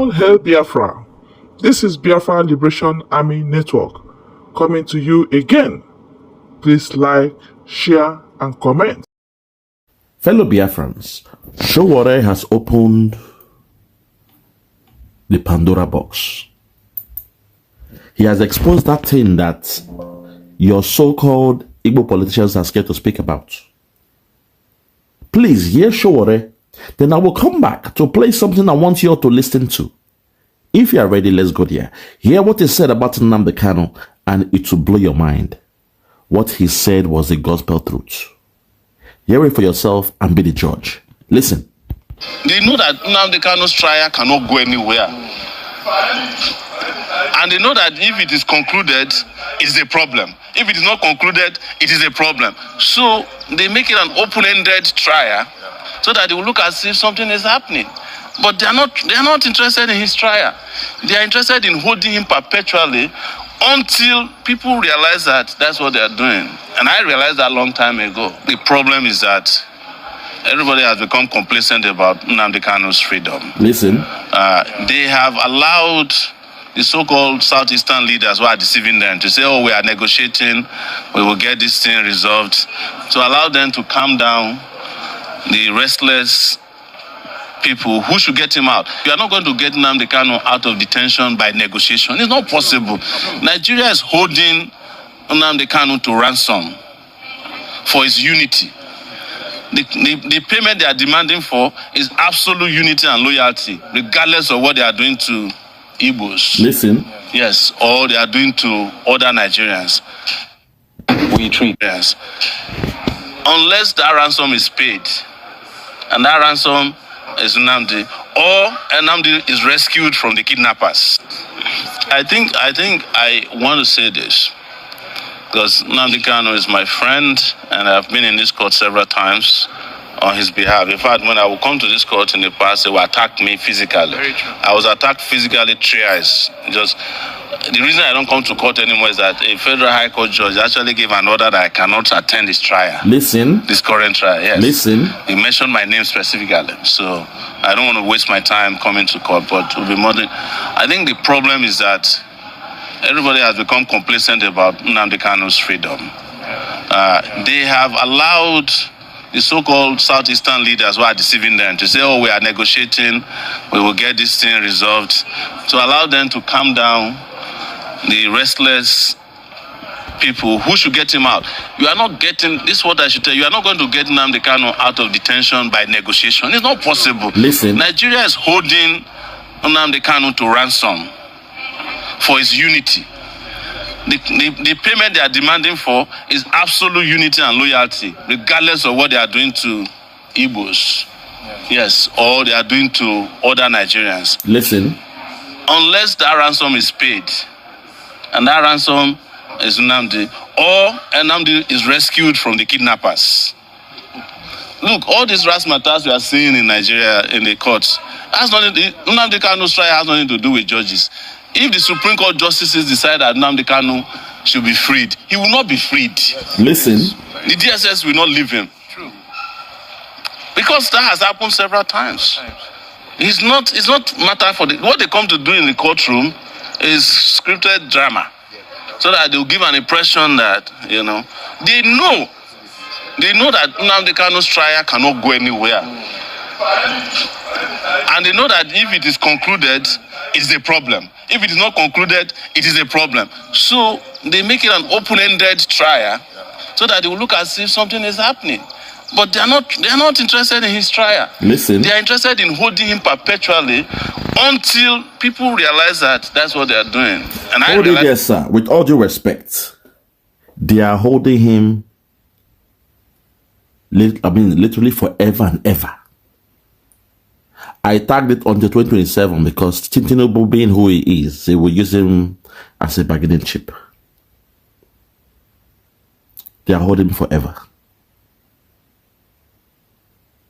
All hail Biafra. This is Biafra Liberation Army Network coming to you again. Please like, share, and comment. Fellow Biafrans, SOWORE has opened the Pandora box. He has exposed that thing that your so-called Igbo politicians are scared to speak about. Please hear SOWORE, then I will come back to play something I want you all to listen to. If you are ready, let's go there. Hear what he said about Nnamdi Kanu, and it will blow your mind. What he said was the gospel truth. Hear it for yourself and be the judge. Listen. They know that Nnamdi Kanu's trial cannot go anywhere. And they know that if it is concluded, it's a problem. If it is not concluded, it is a problem. So they make it an open-ended trial so that they will look as if something is happening. But they are not interested in his trial. They are interested in holding him perpetually until people realize that that's what they are doing. And I realized that a long time ago. The problem is that everybody has become complacent about Nnamdi Kanu's freedom. Listen. They have allowed the so-called Southeastern leaders who are deceiving them to say, oh, we are negotiating, we will get this thing resolved. To allow them to calm down the restless people who should get him out. You are not going to get Nnamdi Kanu out of detention by negotiation. It's not possible. Nigeria is holding Nnamdi Kanu to ransom for his unity. The payment they are demanding for is absolute unity and loyalty, regardless of what they are doing to Igbos. Listen. Yes, or they are doing to other Nigerians. We treat yes. Unless that ransom is paid, and that ransom is Nnamdi, or Nnamdi is rescued from the kidnappers. I think I want to say this because Nnamdi Kanu is my friend, and I've been in this court several times on his behalf. In fact, when I would come to this court in the past, they would attack me physically. Very true. I was attacked physically thrice. Just the reason I don't come to court anymore is that a federal high court judge actually gave an order that I cannot attend this trial. Listen. This current trial, yes. Listen. He mentioned my name specifically, so I don't want to waste my time coming to court, but to be more than, I think the problem is that everybody has become complacent about Nnamdi Kanu's freedom. They have allowed the so-called Southeastern leaders who are deceiving them to say, oh, we are negotiating, we will get this thing resolved. To allow them to calm down the restless people who should get him out. You are not getting, this is what I should tell you, you are not going to get Nnamdi Kanu out of detention by negotiation. It's not possible. Listen. Nigeria is holding Nnamdi Kanu to ransom for his unity. The payment they are demanding for is absolute unity and loyalty, regardless of what they are doing to Igbos. Yes, or they are doing to other Nigerians. Listen. Unless that ransom is paid, and that ransom is Nnamdi, or Nnamdi is rescued from the kidnappers. Look, all these razzmatazz we are seeing in Nigeria in the courts, Nnamdi Kanu's trial has nothing to do with judges. If the Supreme Court justices decide that Nnamdi Kanu should be freed, he will not be freed. Listen. The DSS will not leave him. True. Because that has happened several times. It's not matter for what they come to do in the courtroom is scripted drama. So that they'll give an impression that, they know that Nnamdi Kanu's trial cannot go anywhere. And they know that if it is concluded, it's a problem. If it is not concluded, it is a problem. So they make it an open-ended trial so that they will look as if something is happening. But they are not interested in his trial. Listen. They are interested in holding him perpetually until people realize that that's what they are doing. And Hold it there, sir. With all due respect, they are holding him, literally forever and ever. I tagged it until 2027 because Tinubu, being who he is, they will use him as a bargaining chip. They are holding him forever.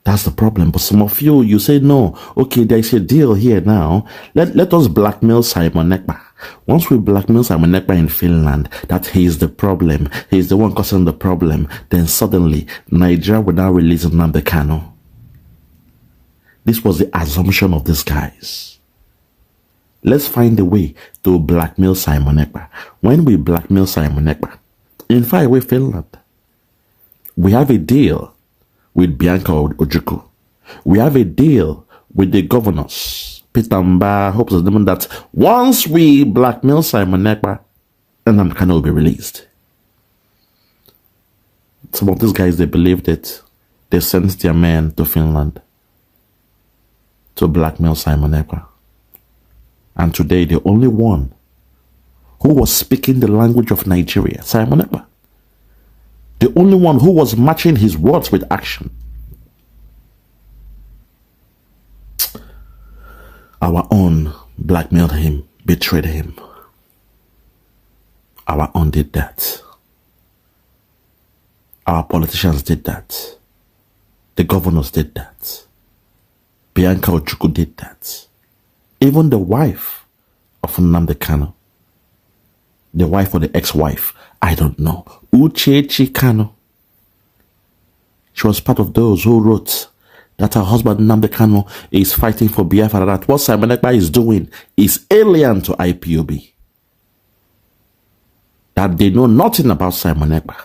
That's the problem. But some of you say, no, okay, there's a deal here now. Let us blackmail Simon Ekpa. Once we blackmail Simon Ekpa in Finland, that he is the problem, he is the one causing the problem, then suddenly Nigeria will now release Nnamdi Kanu. This was the assumption of these guys. Let's find a way to blackmail Simon Ekpa. When we blackmail Simon Ekpa, in fact, we Finland, we have a deal with Bianca Ojukwu. We have a deal with the governors, Peter Mba, hopes of them, that once we blackmail Simon Ekpa, and Kanu will be released. Some of these guys, they believed it. They sent their men to Finland to blackmail Simon Ekpa. And today, the only one who was speaking the language of Nigeria, Simon Ekpa. The only one who was matching his words with action. Our own blackmailed him, betrayed him. Our own did that. Our politicians did that. The governors did that. Bianca Ojukwu did that. Even the wife of Nnamdi Kanu, the wife or the ex-wife, I don't know, Uchechi Kanu, she was part of those who wrote that her husband Nnamdi Kanu is fighting for Biafra, that what Simon Ekpa is doing is alien to IPOB. That they know nothing about Simon Ekpa.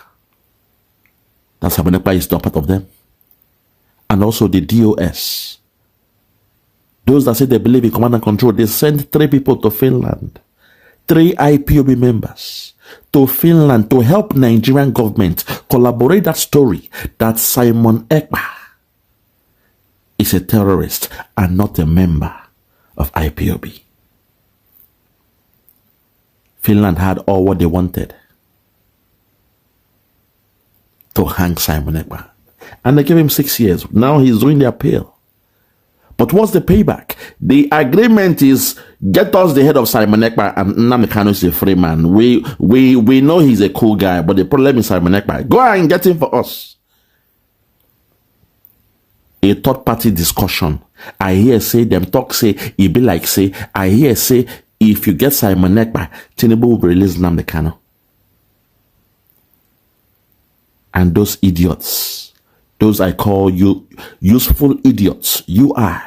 That Simon Ekpa is not part of them. And also the DOS. Those that say they believe in command and control, they sent 3 people to Finland. 3 IPOB members to Finland to help Nigerian government collaborate that story that Simon Ekpa is a terrorist and not a member of IPOB. Finland had all what they wanted to hang Simon Ekpa. And they gave him 6 years. Now he's doing the appeal. But what's the payback? The agreement is get us the head of Simon Ekpa, and Nnamdi Kanu is a free man. We know he's a cool guy, but the problem is Simon Ekpa. Go and get him for us. A third party discussion. I hear say them talk say it be like say. I hear say if you get Simon Ekpa, Tinubu will release Nnamdi Kanu. And those idiots, those I call you useful idiots, UI,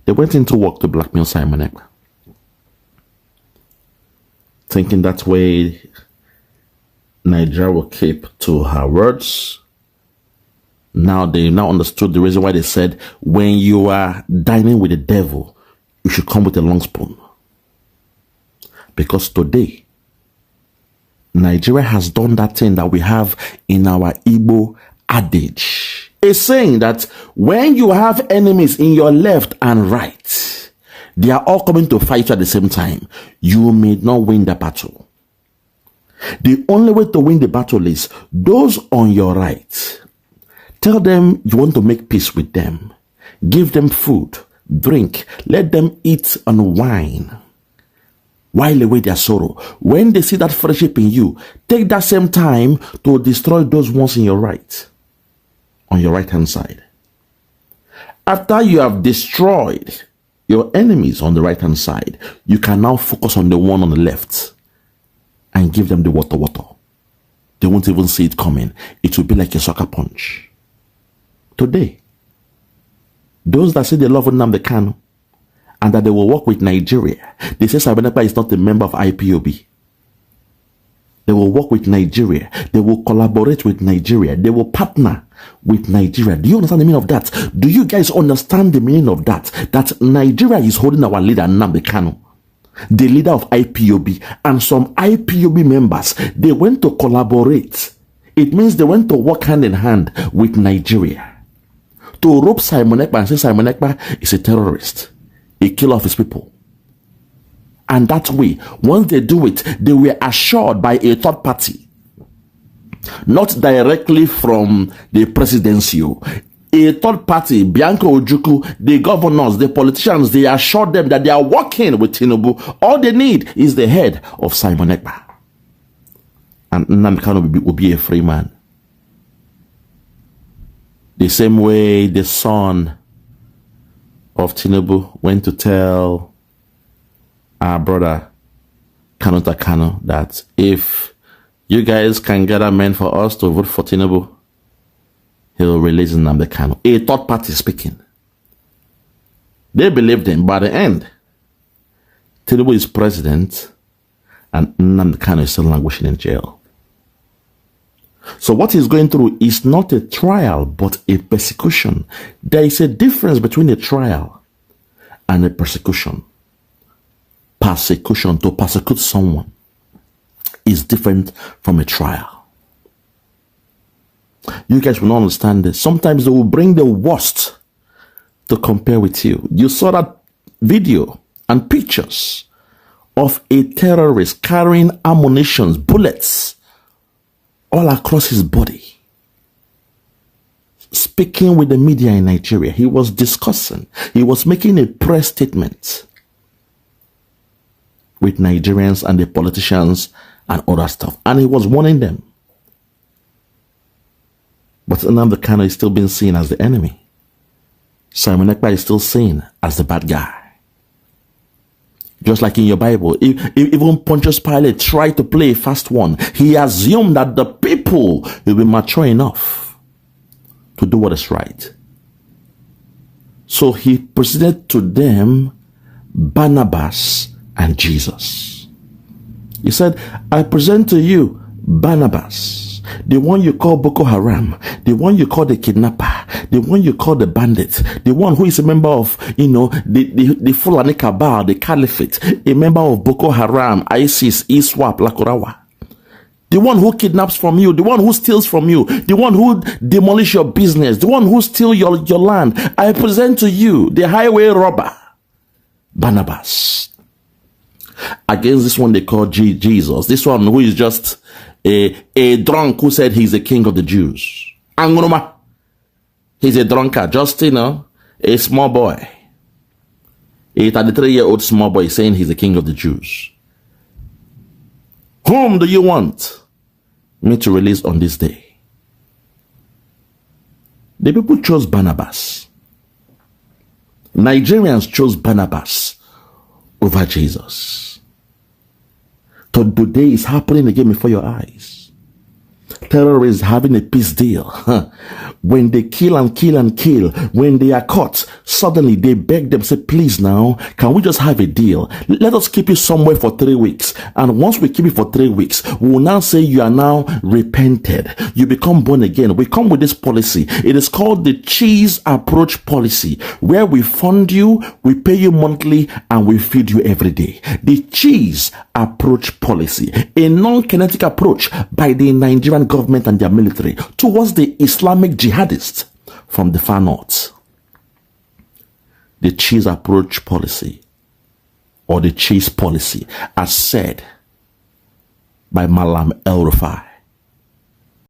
they went into work to blackmail Simon Ekpa, thinking that way Nigeria will keep to her words. Now they understood the reason why they said when you are dining with the devil, you should come with a long spoon. Because today, Nigeria has done that thing that we have in our Igbo adage. A saying that when you have enemies in your left and right, they are all coming to fight you at the same time, you may not win the battle. The only way to win the battle is those on your right. Tell them you want to make peace with them. Give them food, drink, let them eat and wine. While away their sorrow. When they see that friendship in you, take that same time to destroy those ones in your right. On your right hand side. After you have destroyed your enemies on the right hand side, you can now focus on the one on the left and give them the water. They won't even see it coming. It will be like a sucker punch. Today, those that say they love Nnamdi Kanu and that they will work with Nigeria, they say Simon Ekpa is not a member of IPOB. They will work with Nigeria. They will collaborate with Nigeria. They will partner with Nigeria. Do you understand the meaning of that? Do you guys understand the meaning of that? That Nigeria is holding our leader, Nnamdi Kanu, the leader of IPOB, and some IPOB members, they went to collaborate. It means they went to work hand in hand with Nigeria to rope Simon Ekpa and say Simon Ekpa is a terrorist, a killer of his people. And that way, once they do it, they were assured by a third party, not directly from the presidency. A third party, Bianca Ojukwu, the governors, the politicians, they assured them that they are working with Tinubu. All they need is the head of Simon Ekpa. And Nnamdi Kanu will be a free man. The same way the son of Tinubu went to tell our brother Kanu that if you guys can gather men for us to vote for Tinubu, he'll release Nnamdi Kanu. A third party speaking. They believed him. By the end, Tinubu is president and Nnamdi Kanu is still languishing in jail. So what he's going through is not a trial, but a persecution. There is a difference between a trial and a persecution. Persecution, to persecute someone, is different from a trial. You guys will not understand this. Sometimes they will bring the worst to compare with you. You saw that video and pictures of a terrorist carrying ammunition, bullets, all across his body. Speaking with the media in Nigeria, he was discussing, he was making a press statement with Nigerians and the politicians and other stuff. And he was warning them. But Nnamdi Kanu is still being seen as the enemy. Simon Ekpa is still seen as the bad guy. Just like in your Bible, even Pontius Pilate tried to play a fast one. He assumed that the people will be mature enough to do what is right. So he presented to them Barnabas and Jesus. He said, I present to you Barnabas, the one you call Boko Haram, the one you call the kidnapper, the one you call the bandit, the one who is a member of, the Fulani Cabal, the Caliphate, a member of Boko Haram, ISIS, ISWAP, Lakurawa. The one who kidnaps from you, the one who steals from you, the one who demolish your business, the one who steals your land. I present to you the highway robber, Barnabas. Against this one they call Jesus, this one who is just a drunk who said he's the king of the Jews. Anguruma. He's a drunkard, just, a small boy. A 33-year-old small boy saying he's the king of the Jews. Whom do you want me to release on this day? The people chose Barnabas. Nigerians chose Barnabas over Jesus. Today is happening again before your eyes. Terrorists having a peace deal. When they kill and kill and kill, when they are caught, suddenly they beg them, say, please now, can we just have a deal? Let us keep you somewhere for 3 weeks. And once we keep you for 3 weeks, we will now say you are now repented. You become born again. We come with this policy. It is called the cheese approach policy, where we fund you, we pay you monthly, and we feed you every day. The cheese approach policy, a non-kinetic approach by the Nigerian government and their military towards the Islamic jihadists from the far north. The cheese approach policy, or the cheese policy, as said by Malam El-Rufai.